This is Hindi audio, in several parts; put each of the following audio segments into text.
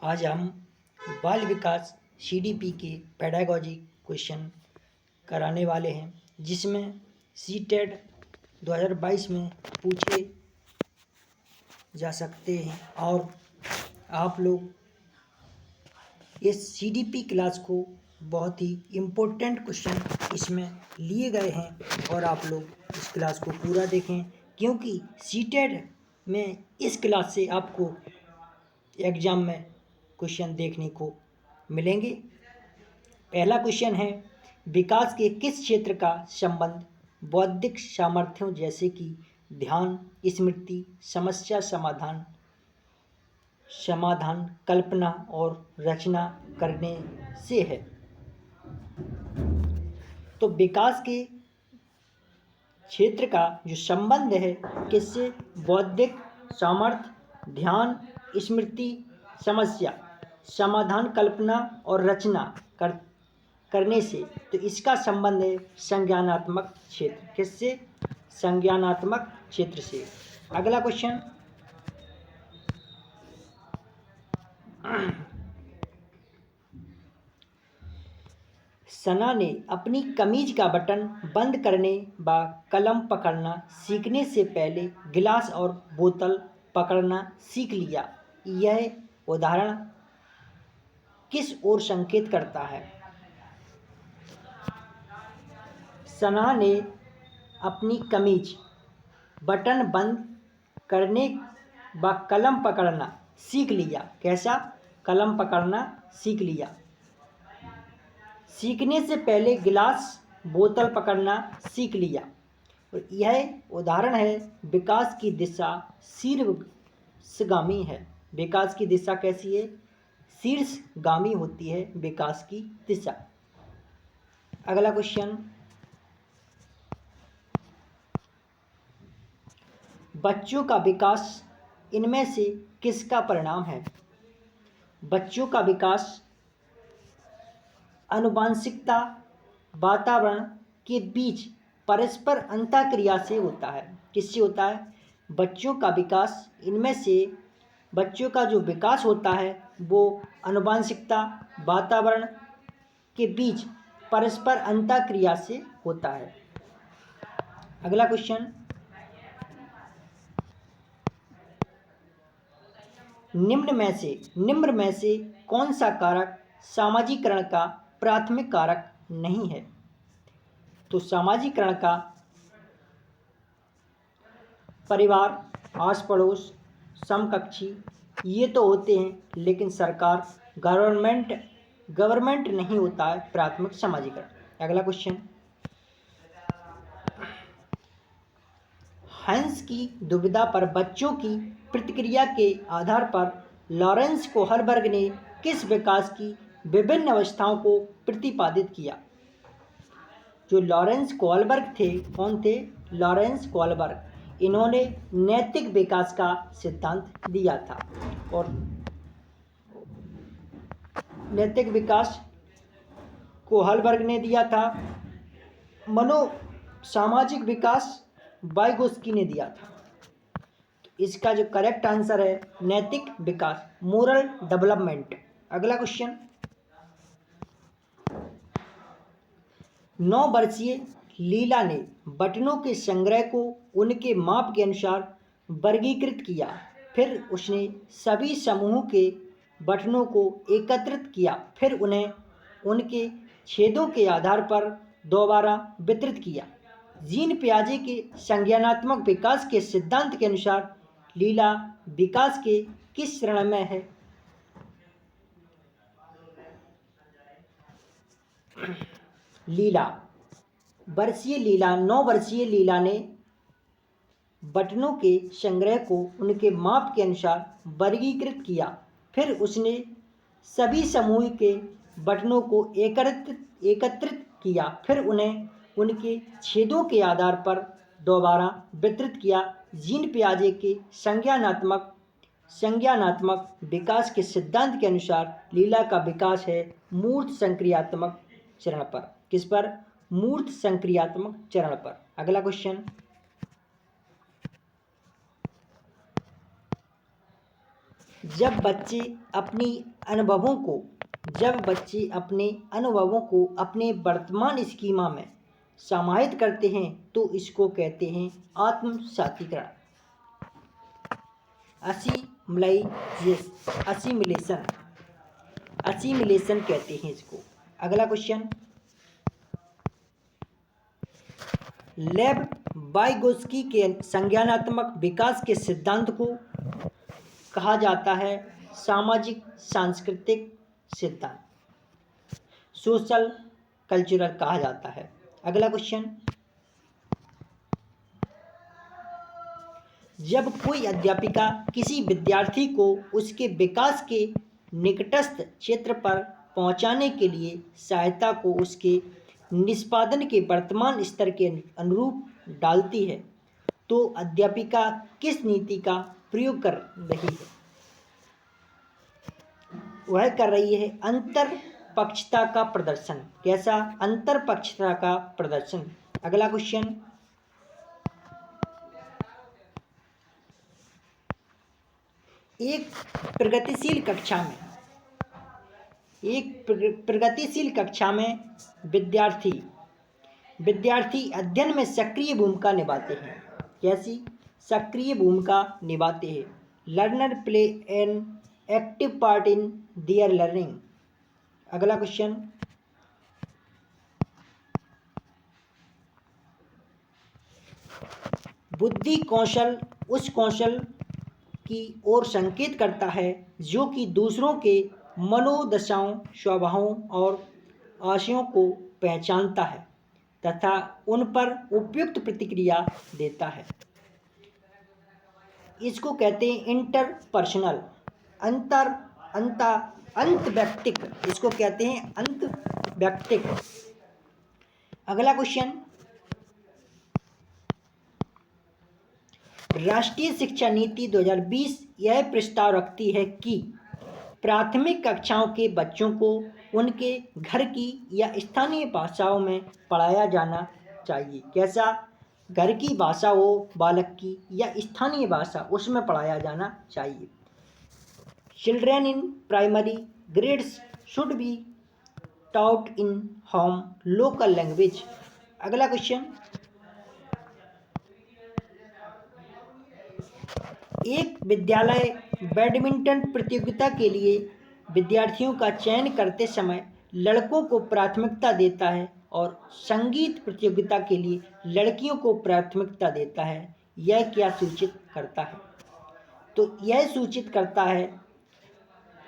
आज हम बाल विकास सीडीपी के पेडागॉजी क्वेश्चन कराने वाले हैं, जिसमें सीटेट 2022 में पूछे जा सकते हैं। और आप लोग इस सीडीपी क्लास को बहुत ही इम्पोर्टेंट क्वेश्चन इसमें लिए गए हैं और आप लोग इस क्लास को पूरा देखें, क्योंकि सीटेट में इस क्लास से आपको एग्ज़ाम में क्वेश्चन देखने को मिलेंगे। पहला क्वेश्चन है, विकास के किस क्षेत्र का संबंध बौद्धिक सामर्थ्यों जैसे कि ध्यान, स्मृति, समस्या समाधान, कल्पना और रचना करने से है? तो विकास के क्षेत्र का जो संबंध है किससे? बौद्धिक सामर्थ्य, ध्यान, स्मृति, समस्या समाधान, कल्पना और रचना करने से। तो इसका संबंध है संज्ञानात्मक क्षेत्र। किससे? संज्ञानात्मक क्षेत्र से। अगला क्वेश्चन, सना ने अपनी कमीज का बटन बंद करने व कलम पकड़ना सीखने से पहले गिलास और बोतल पकड़ना सीख लिया। यह उदाहरण किस ओर संकेत करता है? सना ने अपनी कमीज बटन बंद करने व कलम पकड़ना सीख लिया। कैसा? कलम पकड़ना सीख लिया। सीखने से पहले गिलास बोतल पकड़ना सीख लिया। और यह उदाहरण है विकास की दिशा शीर्षगामी है। विकास की दिशा कैसी है? शीर्षगामी होती है विकास की दिशा। अगला क्वेश्चन, बच्चों का विकास इनमें से किसका परिणाम है? बच्चों का विकास आनुवंशिकता, वातावरण के बीच परस्पर अंतःक्रिया से होता है। किससे होता है? बच्चों का विकास इनमें से बच्चों का जो विकास होता है वो आनुवंशिकता, वातावरण के बीच परस्पर अंतःक्रिया से होता है। अगला क्वेश्चन, निम्न में से कौन सा कारक सामाजिकरण का प्राथमिक कारक नहीं है? तो सामाजिकरण का परिवार, आस पड़ोस, समकक्षी ये तो होते हैं, लेकिन सरकार, गवर्नमेंट नहीं होता है प्राथमिक सामाजिकरण। अगला क्वेश्चन, हंस की दुविधा पर बच्चों की प्रतिक्रिया के आधार पर लॉरेंस कोहलबर्ग ने किस विकास की विभिन्न अवस्थाओं को प्रतिपादित किया? जो लॉरेंस कोहलबर्ग थे, कौन थे? Lawrence Kohlberg. इन्होंने नैतिक विकास का सिद्धांत दिया था। और नैतिक विकास कोहलबर्ग ने दिया था। सामाजिक विकास वाइगोस्की ने दिया था। तो इसका जो करेक्ट आंसर है नैतिक विकास, मोरल डेवलपमेंट। अगला क्वेश्चन, 9 वर्षीय लीला ने बटनों के संग्रह को उनके माप के अनुसार वर्गीकृत किया। फिर उसने सभी समूहों के बटनों को एकत्रित किया, फिर उन्हें उनके छेदों के आधार पर दोबारा वितरित किया। जीन पियाजे के संज्ञानात्मक विकास के सिद्धांत के अनुसार लीला विकास के किस चरण में है? लीला 9 वर्षीय लीला ने बटनों के संग्रह को उनके माप के अनुसार वर्गीकृत किया, फिर उसने सभी समूह के बटनों को एकत्रित किया, फिर उन्हें उनके छेदों के आधार पर दोबारा वितरित किया। जीन पियाजे के संज्ञानात्मक विकास के सिद्धांत के अनुसार लीला का विकास है मूर्त संक्रियात्मक चरण पर। किस पर? मूर्त संक्रियात्मक चरण पर। अगला क्वेश्चन, जब बच्चे अपने अनुभवों को अपने वर्तमान स्कीमा में समाहित करते हैं तो इसको कहते हैं आत्मसातीकरण, असिमिलेशन कहते हैं इसको। अगला क्वेश्चन, लेव वाइगोत्स्की के संज्ञानात्मक विकास के सिद्धांत को कहा जाता है सामाजिक सांस्कृतिक सिद्धांत, सोशल कल्चरल कहा जाता है। अगला क्वेश्चन, जब कोई अध्यापिका किसी विद्यार्थी को उसके विकास के निकटस्थ क्षेत्र पर पहुंचाने के लिए सहायता को उसके निष्पादन के वर्तमान स्तर के अनुरूप डालती है तो अध्यापिका किस नीति का प्रयोग कर रही है? वह कर रही है अंतरपक्षता का प्रदर्शन। कैसा? अंतरपक्षता का प्रदर्शन। अगला क्वेश्चन, एक प्रगतिशील कक्षा में विद्यार्थी अध्ययन में सक्रिय भूमिका निभाते हैं। कैसी? सक्रिय भूमिका निभाते हैं। Learner play an active part in their learning. अगला क्वेश्चन, बुद्धि कौशल उस कौशल की ओर संकेत करता है जो कि दूसरों के मनोदशाओं, स्वभावों और आशयों को पहचानता है तथा उन पर उपयुक्त प्रतिक्रिया देता है। इसको कहते हैं इंटरपर्सनल, अंतवैयक्तिक। इसको कहते हैं अंतवैयक्तिक। अगला क्वेश्चन, राष्ट्रीय शिक्षा नीति 2020 यह प्रस्ताव रखती है कि प्राथमिक कक्षाओं के बच्चों को उनके घर की या स्थानीय भाषाओं में पढ़ाया जाना चाहिए। कैसा? घर की भाषा हो बालक की या स्थानीय भाषा उसमें पढ़ाया जाना चाहिए। Children in primary grades should be taught in home local language। अगला क्वेश्चन, एक विद्यालय बैडमिंटन प्रतियोगिता के लिए विद्यार्थियों का चयन करते समय लड़कों को प्राथमिकता देता है और संगीत प्रतियोगिता के लिए लड़कियों को प्राथमिकता देता है। यह क्या सूचित करता है? तो यह सूचित करता है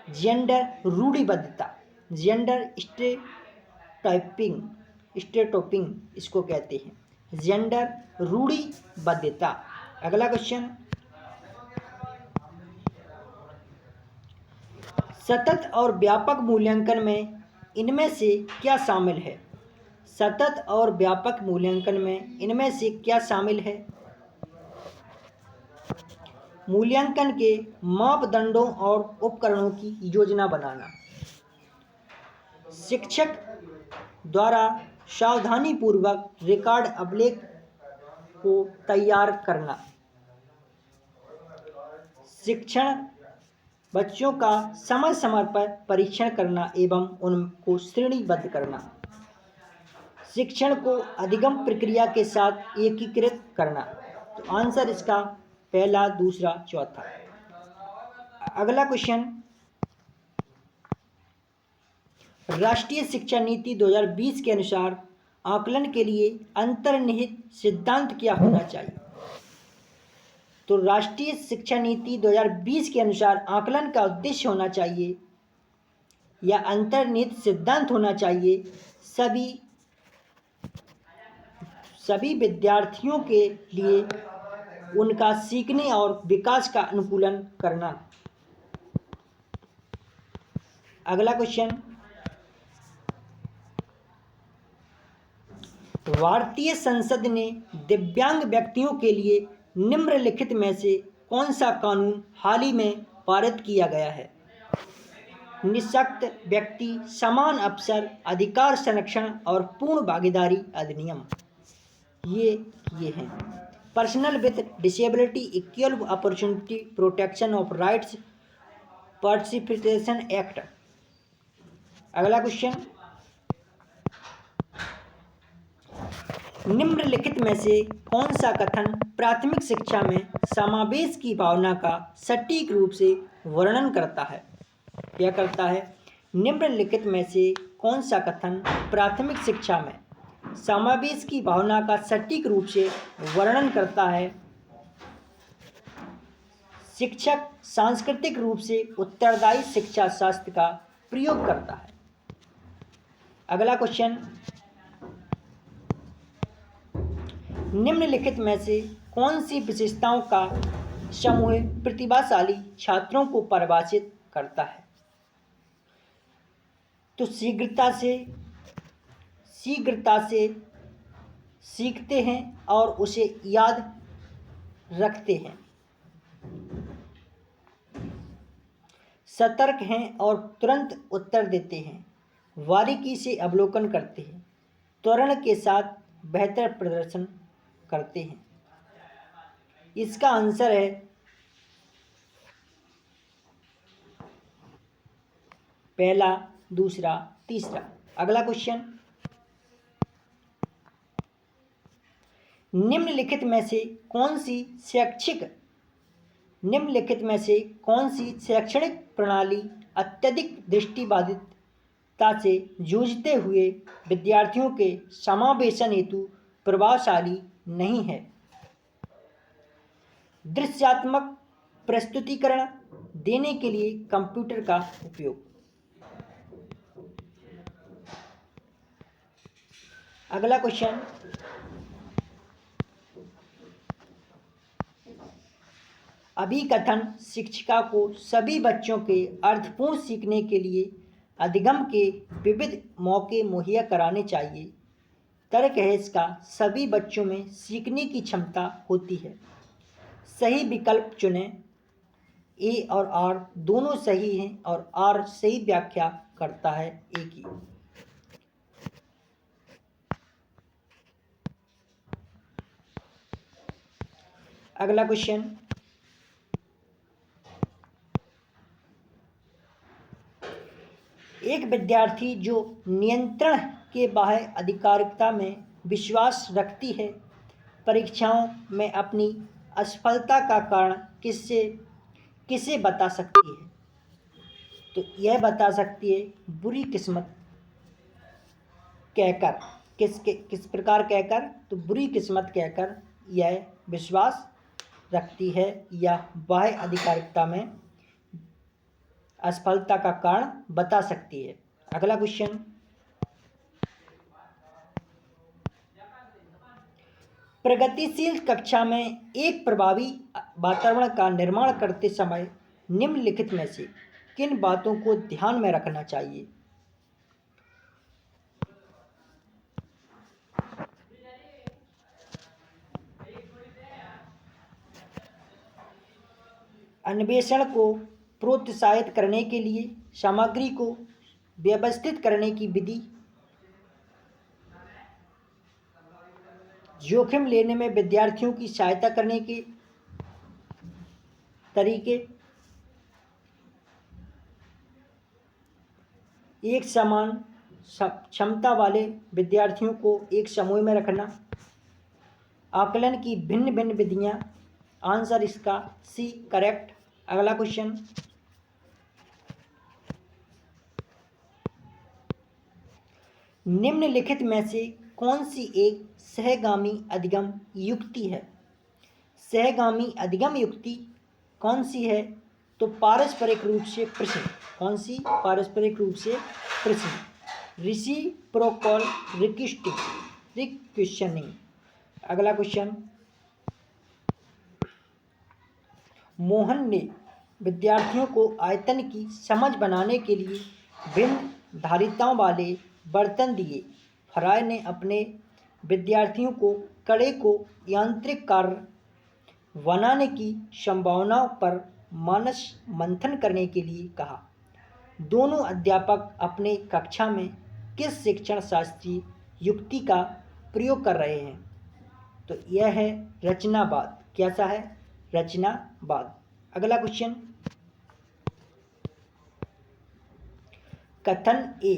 जेंडर रूढ़िबद्धता, जेंडर स्टेरियोटाइपिंग इसको कहते हैं, जेंडर रूढ़िबद्धता। अगला क्वेश्चन, सतत और व्यापक मूल्यांकन में इनमें से क्या शामिल है? सतत और व्यापक मूल्यांकन में इनमें से क्या शामिल है? मूल्यांकन के मापदंडों और उपकरणों की योजना बनाना, शिक्षक द्वारा सावधानीपूर्वक रिकॉर्ड अभिलेख को तैयार करना, शिक्षण बच्चों का समय समय पर परीक्षण करना एवं उनको श्रेणीबद्ध करना, शिक्षण को अधिगम प्रक्रिया के साथ एकीकृत करना। तो आंसर इसका पहला, दूसरा, चौथा। अगला क्वेश्चन, राष्ट्रीय शिक्षा नीति 2020 के अनुसार आकलन के लिए अंतर्निहित सिद्धांत क्या होना चाहिए? तो राष्ट्रीय शिक्षा नीति 2020 के अनुसार आकलन का उद्देश्य होना चाहिए या अंतर्निहित सिद्धांत होना चाहिए सभी विद्यार्थियों के लिए उनका सीखने और विकास का अनुकूलन करना। अगला क्वेश्चन, भारतीय संसद ने दिव्यांग व्यक्तियों के लिए निम्नलिखित में से कौन सा कानून हाल ही में पारित किया गया है? निःशक्त व्यक्ति समान अवसर अधिकार संरक्षण और पूर्ण भागीदारी अधिनियम। ये हैं personal with disability equal opportunity protection of rights participation act. अगला क्वेश्चन, निम्नलिखित में से कौन सा कथन प्राथमिक शिक्षा में समावेश की भावना का सटीक रूप से वर्णन करता है? क्या करता है? निम्नलिखित में से कौन सा कथन प्राथमिक शिक्षा में समावेश की भावना का सटीक रूप से वर्णन करता है? शिक्षक सांस्कृतिक रूप से उत्तरदायी शिक्षा शास्त्र का प्रयोग करता है। अगला क्वेश्चन, निम्नलिखित में से कौन सी विशेषताओं का समूह प्रतिभाशाली छात्रों को परिभाषित करता है? तो शीघ्रता से सीखते हैं और उसे याद रखते हैं, सतर्क हैं और तुरंत उत्तर देते हैं, बारीकी से अवलोकन करते हैं, त्वरण के साथ बेहतर प्रदर्शन करते हैं। इसका आंसर है पहला, दूसरा, तीसरा। अगला क्वेश्चन, निम्नलिखित में से कौन सी शैक्षणिक प्रणाली अत्यधिक दृष्टिबाधिता से जूझते हुए विद्यार्थियों के समावेशन हेतु प्रभावशाली नहीं है? दृश्यात्मक प्रस्तुतिकरण देने के लिए कंप्यूटर का उपयोग। अगला क्वेश्चन, अभिकथन शिक्षिका को सभी बच्चों के अर्थपूर्ण सीखने के लिए अधिगम के विविध मौके मुहैया कराने चाहिए। तर्क है इसका, सभी बच्चों में सीखने की क्षमता होती है। सही विकल्प चुनें। ए और आर दोनों सही हैं और आर सही व्याख्या करता है ए की। अगला क्वेश्चन, एक विद्यार्थी जो नियंत्रण के बाह्य अधिकारिता में विश्वास रखती है, परीक्षाओं में अपनी असफलता का कारण किसे बता सकती है? तो यह बता सकती है बुरी किस्मत कहकर। किस प्रकार कहकर? तो बुरी किस्मत कहकर यह विश्वास रखती है या बाह्य अधिकारिता में असफलता का कारण बता सकती है। अगला क्वेश्चन, प्रगतिशील कक्षा में एक प्रभावी वातावरण का निर्माण करते समय निम्नलिखित में से किन बातों को ध्यान में रखना चाहिए? अन्वेषण को प्रोत्साहित करने के लिए सामग्री को व्यवस्थित करने की विधि, जोखिम लेने में विद्यार्थियों की सहायता करने के तरीके, एक समान क्षमता वाले विद्यार्थियों को एक समूह में रखना, आकलन की भिन्न भिन्न विधियां। आंसर इसका सी करेक्ट। अगला क्वेश्चन, निम्नलिखित में से कौन सी एक सहगामी अधिगम युक्ति है? सहगामी अधिगम युक्ति कौन सी है? तो पारस्परिक रूप से प्रश्न। कौन सी? पारस्परिक रूप से प्रश्न, रेसिप्रोकल रिक्वेश्चनिंग। अगला क्वेश्चन, मोहन ने विद्यार्थियों को आयतन की समझ बनाने के लिए भिन्न धारिताओं वाले बर्तन दिए। फ्राय ने अपने विद्यार्थियों को कड़े को यांत्रिक कार्य बनाने की संभावनाओं पर मानस मंथन करने के लिए कहा। दोनों अध्यापक अपने कक्षा में किस शिक्षण शास्त्रीय युक्ति का प्रयोग कर रहे हैं? तो यह है रचनावाद। कैसा है? रचनावाद। अगला क्वेश्चन, कथन ए,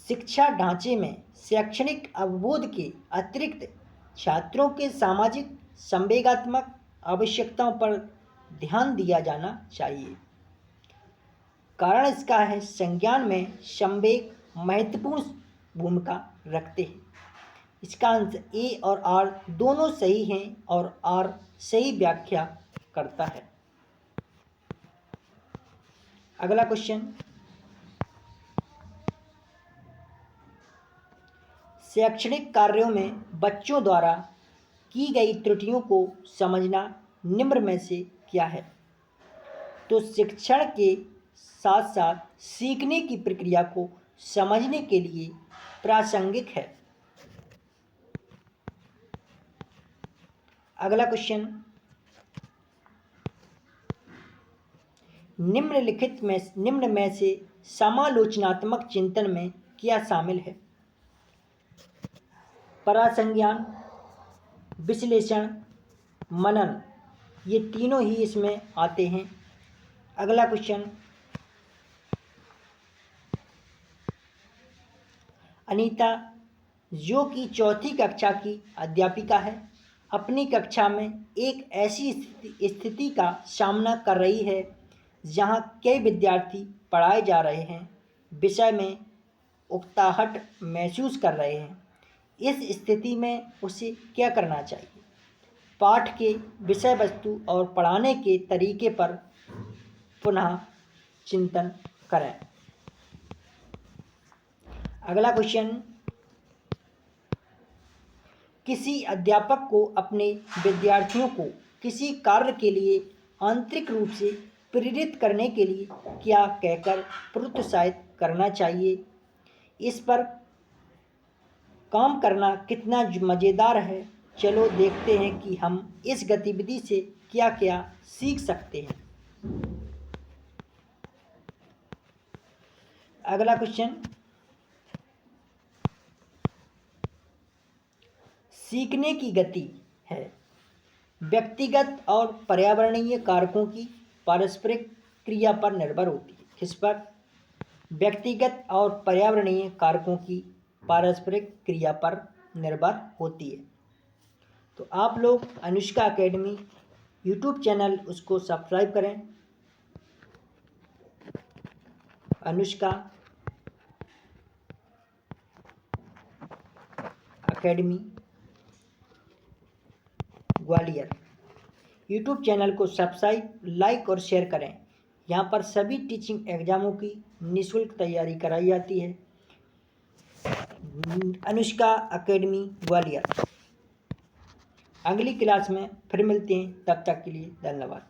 शिक्षा ढांचे में शैक्षणिक अवबोध के अतिरिक्त छात्रों के सामाजिक संवेगात्मक आवश्यकताओं पर ध्यान दिया जाना चाहिए। कारण इसका है संज्ञान में संवेग महत्वपूर्ण भूमिका रखते हैं। इसका आंसर ए और आर दोनों सही हैं और आर सही व्याख्या करता है। अगला क्वेश्चन, शैक्षणिक कार्यों में बच्चों द्वारा की गई त्रुटियों को समझना निम्न में से क्या है? तो शिक्षण के साथ साथ सीखने की प्रक्रिया को समझने के लिए प्रासंगिक है। अगला क्वेश्चन, निम्न में से समालोचनात्मक चिंतन में क्या शामिल है? परासंज्ञान, विश्लेषण, मनन, ये तीनों ही इसमें आते हैं। अगला क्वेश्चन, अनीता जो कि चौथी कक्षा की अध्यापिका है, अपनी कक्षा में एक ऐसी स्थिति का सामना कर रही है जहां कई विद्यार्थी पढ़ाए जा रहे हैं विषय में उकताहट महसूस कर रहे हैं। इस स्थिति में उसे क्या करना चाहिए? पाठ के विषय वस्तु और पढ़ाने के तरीके पर पुनः चिंतन करें। अगला क्वेश्चन, किसी अध्यापक को अपने विद्यार्थियों को किसी कार्य के लिए आंतरिक रूप से प्रेरित करने के लिए क्या कहकर प्रोत्साहित करना चाहिए? इस पर काम करना कितना मज़ेदार है। चलो देखते हैं कि हम इस गतिविधि से क्या क्या सीख सकते हैं। अगला क्वेश्चन, सीखने की गति है व्यक्तिगत और पर्यावरणीय कारकों की पारस्परिक क्रिया पर निर्भर होती है। किस पर? व्यक्तिगत और पर्यावरणीय कारकों की पारस्परिक क्रिया पर निर्भर होती है। तो आप लोग अनुष्का एकेडमी यूट्यूब चैनल उसको सब्सक्राइब करें। Anushka academy Gwalior YouTube channel को सब्सक्राइब, लाइक और शेयर करें। यहाँ पर सभी टीचिंग एग्जामों की निःशुल्क तैयारी कराई जाती है। अनुष्का एकेडमी ग्वालियर। अगली क्लास में फिर मिलते हैं, तब तक के लिए धन्यवाद।